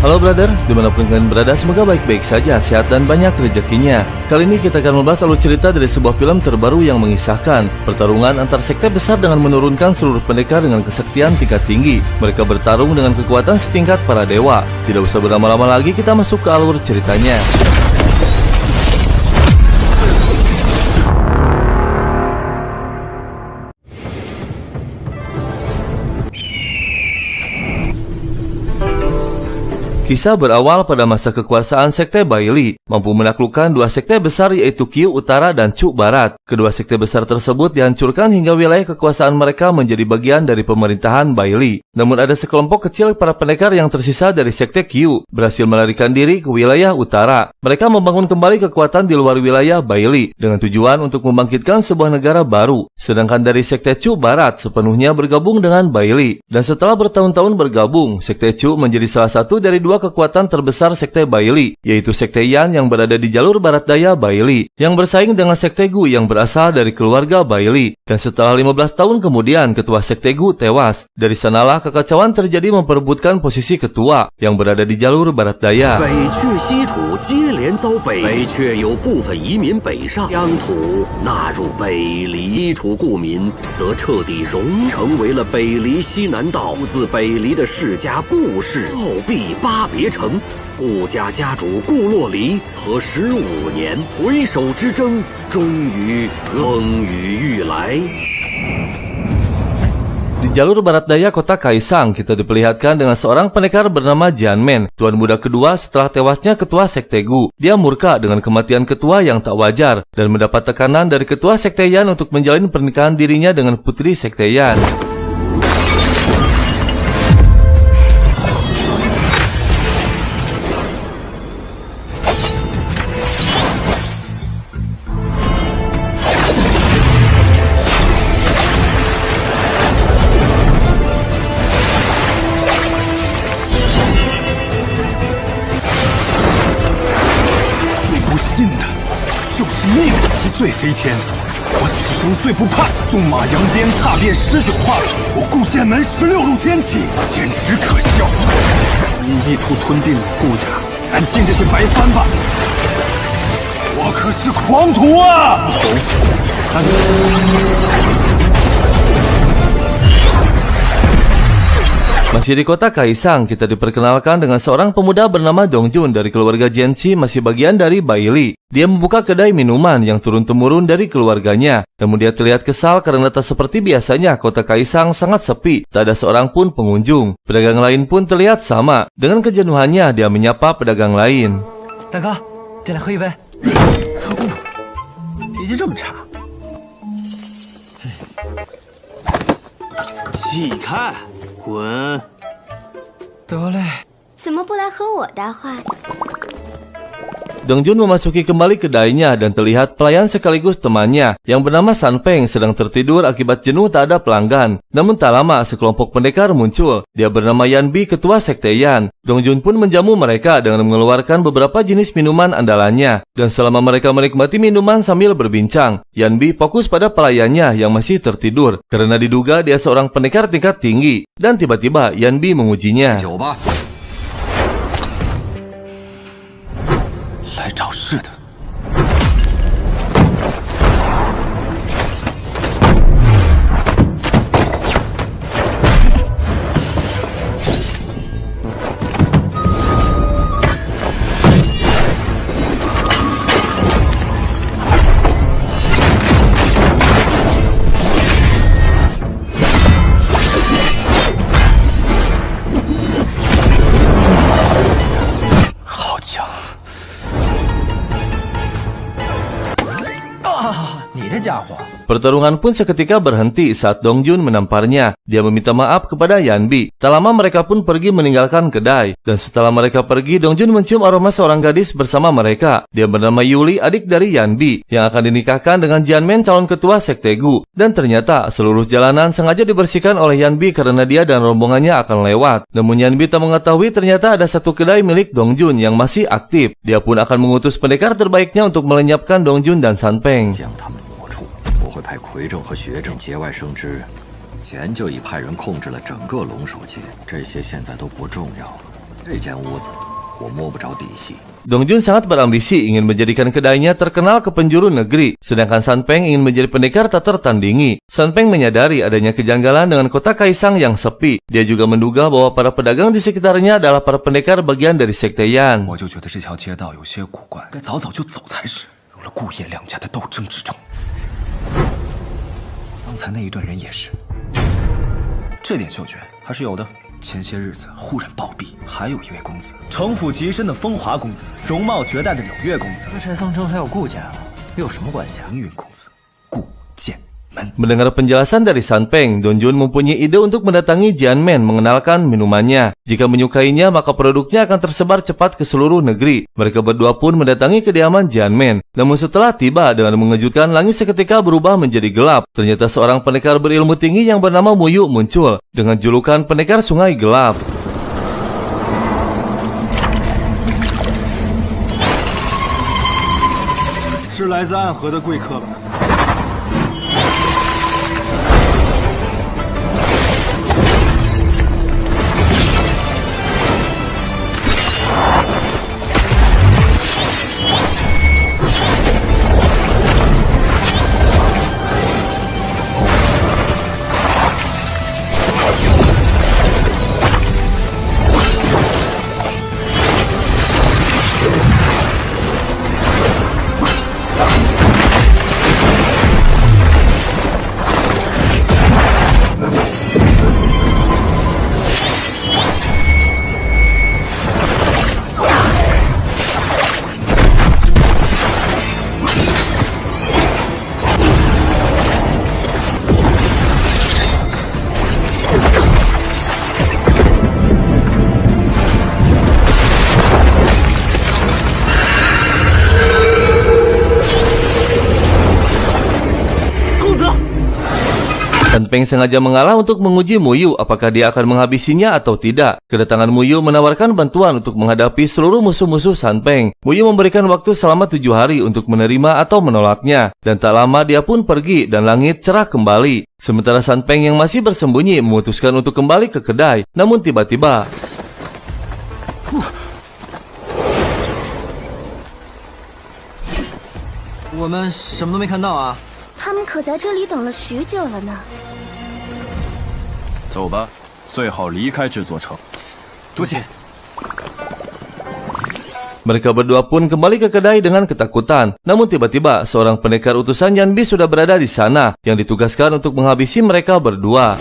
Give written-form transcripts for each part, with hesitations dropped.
Halo brother, dimanapun kalian berada, semoga baik-baik saja, sehat dan banyak rezekinya. Kali ini kita akan membahas alur cerita dari sebuah film terbaru yang mengisahkan pertarungan antar sekte besar dengan menurunkan seluruh pendekar dengan kesaktian tingkat tinggi. Mereka bertarung dengan kekuatan setingkat para dewa. Tidak usah berlama-lama lagi, kita masuk ke alur ceritanya. Kisah berawal pada masa kekuasaan Sekte Baili, mampu menaklukkan dua sekte besar yaitu Qiu Utara dan Chu Barat. Kedua sekte besar tersebut dihancurkan hingga wilayah kekuasaan mereka menjadi bagian dari pemerintahan Baili. Namun ada sekelompok kecil para pendekar yang tersisa dari Sekte Qiu berhasil melarikan diri ke wilayah utara. Mereka membangun kembali kekuatan di luar wilayah Baili dengan tujuan untuk membangkitkan sebuah negara baru. Sedangkan dari Sekte Chu Barat sepenuhnya bergabung dengan Baili. Dan setelah bertahun-tahun bergabung, Sekte Chu menjadi salah satu dari dua kekuatan terbesar Sekte Baili, yaitu Sekte Yan yang berada di jalur barat daya Baili, yang bersaing dengan Sekte Gu yang berasal dari keluarga Baili. Dan setelah 15 tahun kemudian, ketua Sekte Gu tewas. Dari sanalah kekacauan terjadi memperebutkan posisi ketua yang berada di jalur barat daya.顾家家主顾洛离和15年回首之争，终于风雨欲来。 Di jalur barat daya kota Kaisang, kita diperlihatkan dengan seorang pendekar bernama Jianmen, tuan muda kedua setelah tewasnya ketua Sekte Gu. Dia murka dengan kematian ketua yang tak wajar dan mendapat tekanan dari ketua Sekte Yan untuk menjalin pernikahan dirinya dengan putri Sekte Yan.最飞天，我始终最不怕。纵马扬鞭，踏遍19跨路，我顾剑门16路天启，简直可笑。你意图吞并顾家，赶尽这些白帆吧！我可是狂徒啊！ Masih di kota Kaisang, kita diperkenalkan dengan seorang pemuda bernama Dongjun dari keluarga Jianxi, masih bagian dari Baili. Dia membuka kedai minuman yang turun-temurun dari keluarganya. Namun dia terlihat kesal karena tak seperti biasanya kota Kaisang sangat sepi, tak ada seorang pun pengunjung. Pedagang lain pun terlihat sama. Dengan kejenuhannya, dia menyapa pedagang lain. 大哥，进来喝一杯。脾气这么差。细看。 滚！得嘞。怎么不来和我搭话呀？ Dongjun memasuki kembali kedainya dan terlihat pelayan sekaligus temannya yang bernama Sanpeng sedang tertidur akibat jenuh tak ada pelanggan. Namun tak lama sekelompok pendekar muncul. Dia bernama Yanbi, ketua Sekte Yan. Dongjun pun menjamu mereka dengan mengeluarkan beberapa jenis minuman andalannya. Dan selama mereka menikmati minuman sambil berbincang, Yanbi fokus pada pelayannya yang masih tertidur karena diduga dia seorang pendekar tingkat tinggi. Dan tiba-tiba Yanbi mengujinya. 来找事的。 Pertarungan pun seketika berhenti saat Dongjun menamparnya. Dia meminta maaf kepada Yanbi. Tak lama mereka pun pergi meninggalkan kedai. Dan setelah mereka pergi, Dongjun mencium aroma seorang gadis bersama mereka. Dia bernama Yuli, adik dari Yanbi, yang akan dinikahkan dengan Jianmen, calon ketua Sekte Gu. Dan ternyata seluruh jalanan sengaja dibersihkan oleh Yanbi karena dia dan rombongannya akan lewat. Namun Yanbi tak mengetahui ternyata ada satu kedai milik Dongjun yang masih aktif. Dia pun akan mengutus pendekar terbaiknya untuk melenyapkan Dongjun dan Sanpeng. 会派魁正和学正节外生枝，前就已派人控制了整个龙首界，这些现在都不重要了。这间屋子我摸不着底细。 Dongjun sangat berambisi ingin menjadikan kedainya terkenal ke penjuru negeri, sedangkan Sanpeng ingin menjadi pendekar tak tertandingi. Sanpeng menyadari adanya kejanggalan dengan kota Kaisang yang sepi. Dia juga menduga bahwa para pedagang di sekitarnya adalah para pendekar bagian dari sekte Yan. 我就觉得这条街道有些古怪，该早早就走才是。入了顾叶两家的斗争之中，刚才那一队人也是，这点嗅觉还是有的。 前些日子忽然暴毙，还有一位公子，城府极深的风华公子，容貌绝代的柳月公子，和陈桑征还有顾家又有什么关系啊？凌云公子，顾剑门。 Mendengar penjelasan dari Sanpeng, Dongjun mempunyai ide untuk mendatangi Jianmen mengenalkan minumannya. Jika menyukainya, maka produknya akan tersebar cepat ke seluruh negeri. Mereka berdua pun mendatangi kediaman Jianmen. Namun setelah tiba, dengan mengejutkan, langit seketika berubah menjadi gelap. Ternyata seorang pendekar berilmu tinggi yang bernama Muyu muncul dengan julukan pendekar sungai gelap. 是来自暗河的贵客吧？ Sanpeng sengaja mengalah untuk menguji Muyu apakah dia akan menghabisinya atau tidak. Kedatangan Muyu menawarkan bantuan untuk menghadapi seluruh musuh-musuh Sanpeng. Muyu memberikan waktu selama 7 hari untuk menerima atau menolaknya. Dan tak lama dia pun pergi dan langit cerah kembali. Sementara Sanpeng yang masih bersembunyi memutuskan untuk kembali ke kedai. Namun tiba-tiba... 我们什么都没看到啊！ 他们可在这里等了许久了呢。走吧，最好离开这座城。多谢。 Mereka berdua pun kembali ke kedai dengan ketakutan. Namun tiba-tiba seorang pendekar utusan Yanbi sudah berada di sana yang ditugaskan untuk menghabisi mereka berdua.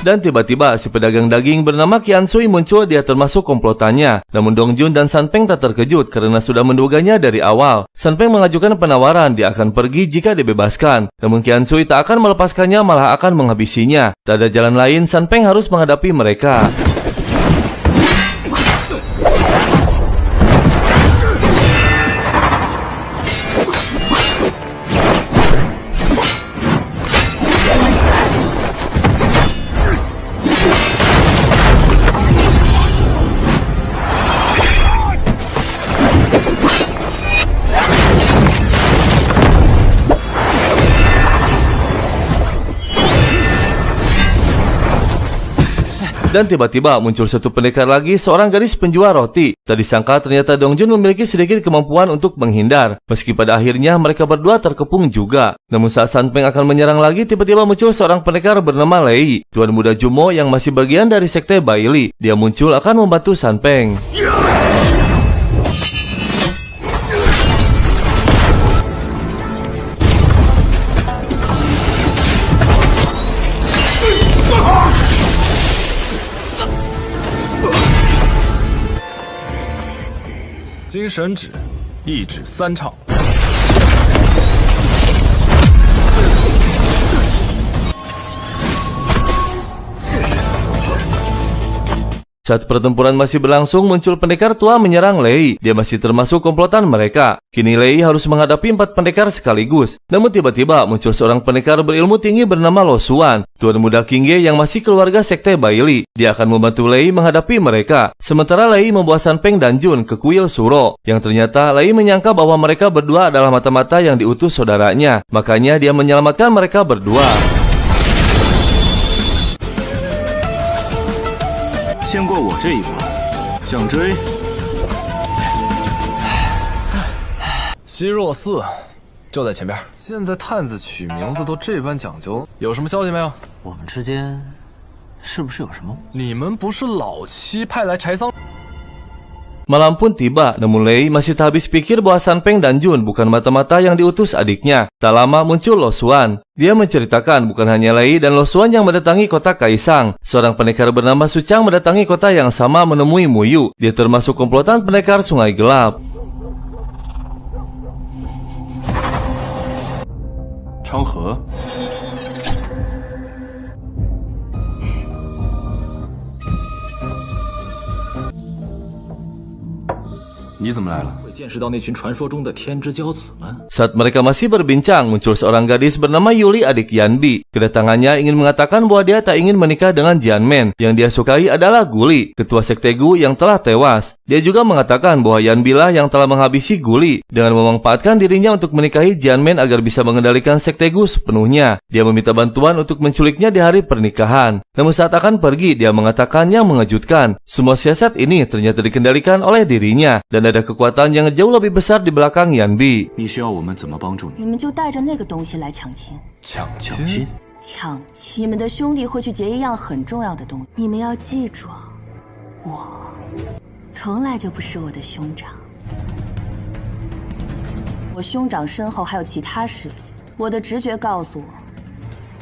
Dan tiba-tiba si pedagang daging bernama Qian Sui muncul. Dia termasuk komplotannya. Namun Dongjun dan Sanpeng tak terkejut karena sudah menduganya dari awal. Sanpeng mengajukan penawaran dia akan pergi jika dibebaskan. Namun Qian Sui tak akan melepaskannya, malah akan menghabisinya. Tak ada jalan lain, Sanpeng harus menghadapi mereka. Dan tiba-tiba muncul satu pendekar lagi, seorang gadis penjual roti. Tak disangka ternyata Dongjun memiliki sedikit kemampuan untuk menghindar. Meski pada akhirnya mereka berdua terkepung juga. Namun saat Sanpeng akan menyerang lagi, tiba-tiba muncul seorang pendekar bernama Lei, tuan muda Jumo yang masih bagian dari sekte Baili. Dia muncul akan membantu Sanpeng. 金神指，一指三唱。Saat pertempuran masih berlangsung, muncul pendekar tua menyerang Lei. Dia masih termasuk komplotan mereka. Kini Lei harus menghadapi 4 pendekar sekaligus. Namun tiba-tiba muncul seorang pendekar berilmu tinggi bernama Lo Xuan, tuan muda King Ye yang masih keluarga sekte Baili. Dia akan membantu Lei menghadapi mereka. Sementara Lei membawa San Peng dan Jun ke kuil Suro. Yang ternyata Lei menyangka bahwa mereka berdua adalah mata-mata yang diutus saudaranya. Makanya dia menyelamatkan mereka berdua. 先过我这一关，想追。西若寺就在前边。现在探子取名字都这般讲究，有什么消息没有？我们之间是不是有什么？你们不是老七派来柴桑？ Malam pun tiba, namun Lei masih tak habis pikir bahwa San Peng dan Jun bukan mata-mata yang diutus adiknya. Tak lama muncul Lo Xuan. Dia menceritakan bukan hanya Lei dan Lo Xuan yang mendatangi kota Kaisang. Seorang pendekar bernama Su Chang mendatangi kota yang sama menemui Mu Yu. Dia termasuk komplotan pendekar Sungai Gelap. 昌河，你怎么来了？ 见识到那群传说中的天之骄子们。 Saat mereka masih berbincang, muncul seorang gadis bernama Yuli, adik Yanbi. Kedatangannya ingin mengatakan bahwa dia tak ingin menikah dengan Jianmen. Yang dia sukai adalah Guli, ketua sekte Gu yang telah tewas. Dia juga mengatakan bahwa Yanbi lah yang telah menghabisi Guli dengan memanfaatkan dirinya untuk menikahi Jianmen agar bisa mengendalikan sekte Gu sepenuhnya. Dia meminta bantuan untuk menculiknya di hari pernikahan. Namun saat akan pergi, dia mengatakan yang mengejutkan. Semua siasat ini ternyata dikendalikan oleh dirinya dan ada kekuatan yang jauh lebih besar di belakang Yanbi. 你需要我们怎么帮助你？你们就带着那个东西来抢亲。抢抢亲？抢亲，你们的兄弟会去劫一样很重要的东西，你们要记住，我从来就不是我的兄长，我兄长身后还有其他势力，我的直觉告诉我，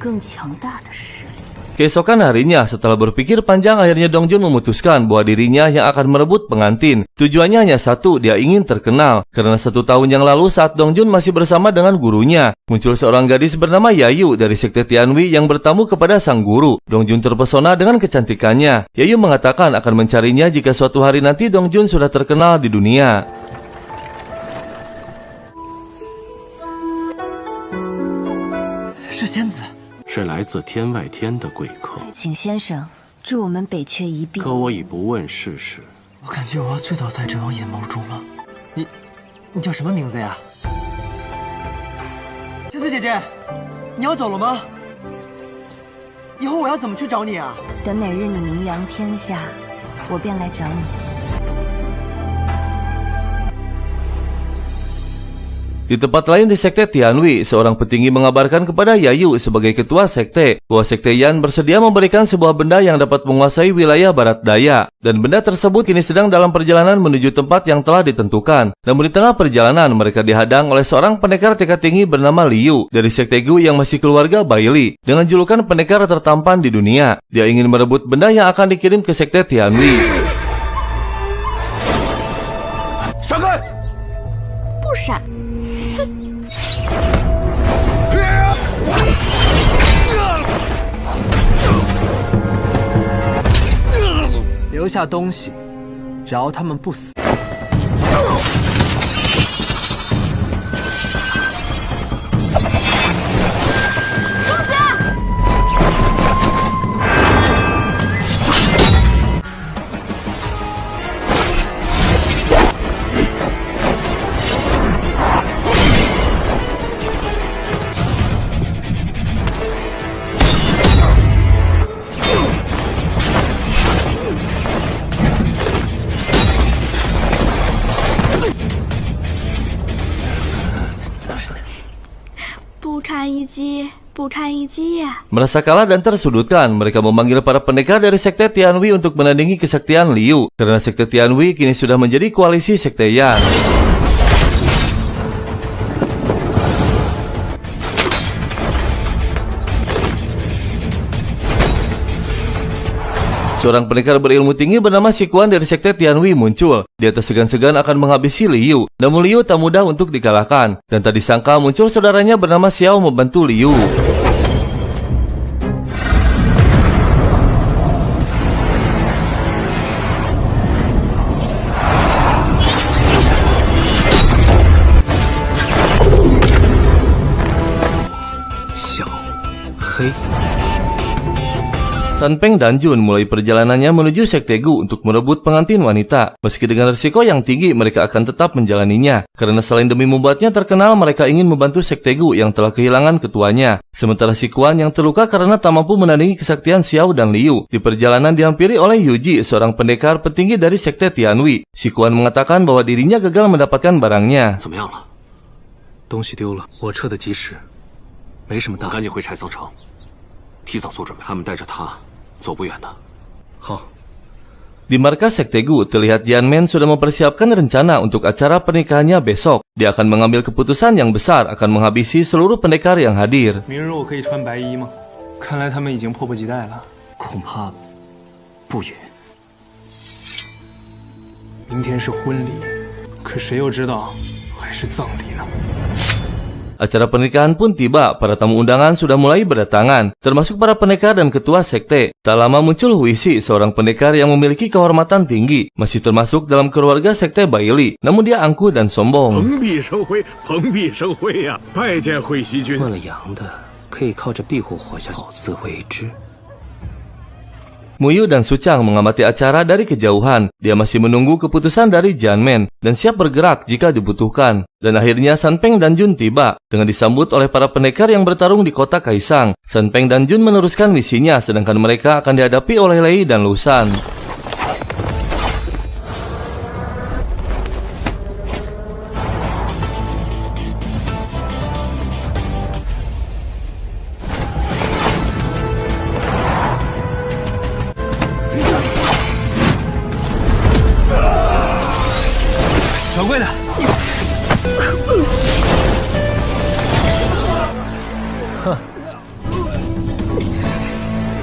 更强大的势力。 Keesokan harinya, setelah berpikir panjang, akhirnya Dongjun memutuskan bahwa dirinya yang akan merebut pengantin. Tujuannya hanya satu, dia ingin terkenal. Karena 1 tahun yang lalu saat Dongjun masih bersama dengan gurunya, muncul seorang gadis bernama Yayu dari sekte Tianwi yang bertamu kepada sang guru. Dongjun terpesona dengan kecantikannya. Yayu mengatakan akan mencarinya jika suatu hari nanti Dongjun sudah terkenal di dunia. 是仙子。 是来自天外天的贵客，请先生助我们北阙一臂。可我已不问世事。我感觉我要醉倒在这王眼眸中了。你叫什么名字呀？仙子姐姐，你要走了吗？以后我要怎么去找你啊？等哪日你名扬天下，我便来找你。 Di tempat lain di sekte Tianwi, seorang petinggi mengabarkan kepada Yayu sebagai ketua sekte bahwa sekte Yan bersedia memberikan sebuah benda yang dapat menguasai wilayah barat daya. Dan benda tersebut kini sedang dalam perjalanan menuju tempat yang telah ditentukan. Namun di tengah perjalanan mereka dihadang oleh seorang pendekar tingkat tinggi bernama Liu dari sekte Gu yang masih keluarga Baili dengan julukan pendekar tertampan di dunia. Dia ingin merebut benda yang akan dikirim ke sekte Tianwi. 闪开！ 不闪。 留下东西，饶他们不死。 不堪一击。 Merasa kalah dan tersudutkan, mereka memanggil para pendekar dari sekte Tianwi untuk menandingi kesaktian Liu. Karena sekte Tianwi kini sudah menjadi koalisi sekte Yan. Seorang pendekar berilmu tinggi bernama Xikuan dari sekte Tianwi muncul. Dia tersegan-segan akan menghabisi Liu. Namun Liu tak mudah untuk dikalahkan. Dan tak disangka muncul saudaranya bernama Xiao membantu Liu. 黑。 San Peng dan Jun mulai perjalanannya menuju Sekte Gu untuk merebut pengantin wanita. Meski dengan risiko yang tinggi, mereka akan tetap menjalaninya. Karena selain demi membuatnya terkenal, mereka ingin membantu Sekte Gu yang telah kehilangan ketuanya. Sementara si Quan yang terluka karena tak mampu menandingi kesaktian Xiao dan Liu. Di perjalanan dihampiri oleh Yuji, seorang pendekar petinggi dari Sekte Tianwei. Si Quan mengatakan bahwa dirinya gagal mendapatkan barangnya. 怎么样了？东西丢了，我撤得及时，没什么大。赶紧回柴桑城，提早做准备。他们带着他。 走不远的。好。 Di markas Sekte Gu, terlihat Jianmen sudah mempersiapkan rencana untuk acara pernikahannya besok. Dia akan mengambil keputusan yang besar, akan menghabisi seluruh pendekar yang hadir. 明日我可以穿白衣吗？看来他们已经迫不及待了。恐怕不远。明天是婚礼，可谁又知道还是葬礼呢？ Acara pernikahan pun tiba, para tamu undangan sudah mulai berdatangan, termasuk para pendekar dan ketua sekte. Tak lama muncul Huixi, seorang pendekar yang memiliki kehormatan tinggi, masih termasuk dalam keluarga sekte Baili, namun dia angkuh dan sombong. 蓬荜生辉呀！拜见会西君。混了阳的，可以靠着庇护活下，好自为之。 Muyu dan Suchang mengamati acara dari kejauhan. Dia masih menunggu keputusan dari Jianmen dan siap bergerak jika dibutuhkan. Dan akhirnya San Peng dan Jun tiba dengan disambut oleh para pendekar yang bertarung di kota Kaisang. San Peng dan Jun meneruskan misinya, sedangkan mereka akan dihadapi oleh Lei dan Lusan.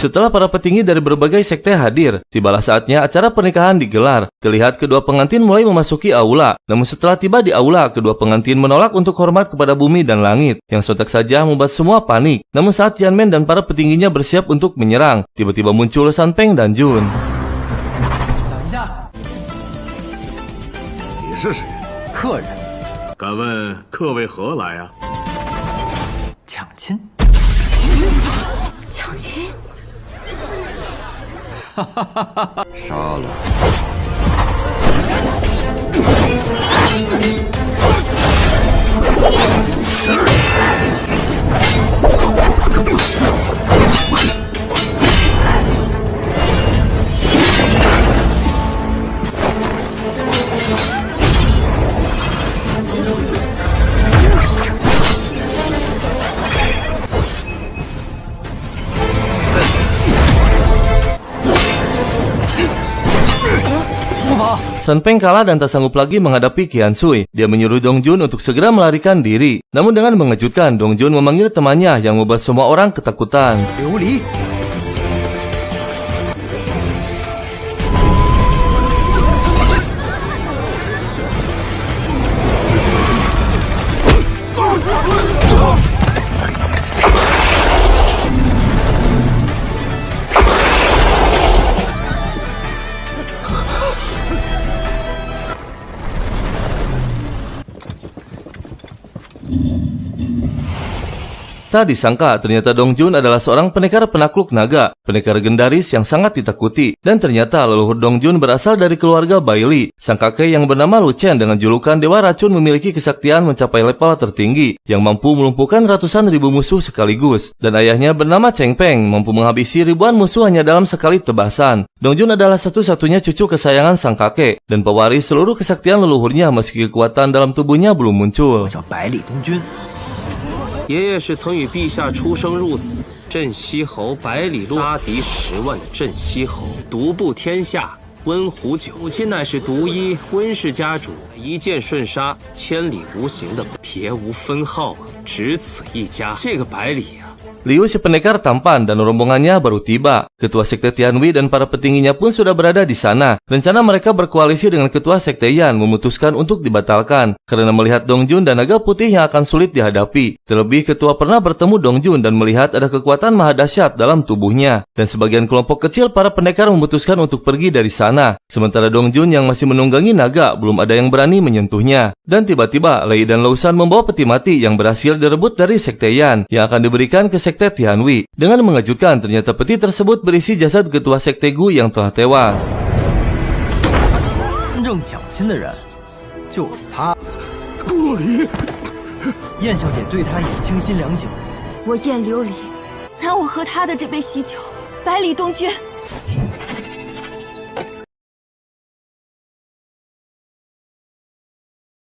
Setelah para petinggi dari berbagai sekte hadir, tibalah saatnya acara pernikahan digelar. Terlihat kedua pengantin mulai memasuki aula. Namun setelah tiba di aula, kedua pengantin menolak untuk hormat kepada bumi dan langit, yang sontak saja membuat semua panik. Namun saat Jianmen dan para petingginya bersiap untuk menyerang, tiba-tiba muncul San Peng dan Jun. 等一下，你是谁？客人敢问客为何来啊？抢亲。抢亲？ 杀了。 San Peng kalah dan tak sanggup lagi menghadapi Qian Sui. Dia menyuruh Dong Jun untuk segera melarikan diri. Namun dengan mengejutkan, Dong Jun memanggil temannya yang membuat semua orang ketakutan. Liu Li. Tak disangka, ternyata Dong Jun adalah seorang pendekar penakluk naga, pendekar legendaris yang sangat ditakuti. Dan ternyata leluhur Dong Jun berasal dari keluarga Baili. Sang kakek yang bernama Lu Chen dengan julukan Dewa Racun memiliki kesaktian mencapai level tertinggi, yang mampu melumpuhkan ratusan ribu musuh sekaligus. Dan ayahnya bernama Cheng Peng, mampu menghabisi ribuan musuh hanya dalam sekali tebasan. Dong Jun adalah satu-satunya cucu kesayangan sang kakek, dan pewaris seluruh kesaktian leluhurnya meski kekuatan dalam tubuhnya belum muncul. 我叫百里东君。 爷爷是曾与陛下出生入死，镇西侯百里路杀敌10万的镇西侯，独步天下，温壶酒。母亲乃是独一温氏家主，一箭瞬杀，千里无形的别无分号啊，只此一家。这个百里啊。 Liu si pendekar tampan dan rombongannya baru tiba. Ketua sekte Tianwei dan para petingginya pun sudah berada di sana. Rencana mereka berkoalisi dengan ketua sekte Yan memutuskan untuk dibatalkan karena melihat Dong Jun dan naga putih yang akan sulit dihadapi. Terlebih ketua pernah bertemu Dong Jun dan melihat ada kekuatan maha dahsyat dalam tubuhnya. Dan sebagian kelompok kecil para pendekar memutuskan untuk pergi dari sana. Sementara Dong Jun yang masih menunggangi naga belum ada yang berani menyentuhnya. Dan tiba-tiba Lei dan Lausan membawa peti mati yang berhasil direbut dari sekte Yan yang akan diberikan ke sekte Tianhui. Dengan mengejutkan, ternyata peti tersebut berisi jasad ketua sekte Gu yang telah tewas. 真正讲亲的人就是他。顾里，燕小姐对他也倾心良久。我燕琉璃，让我喝他的这杯喜酒，百里东君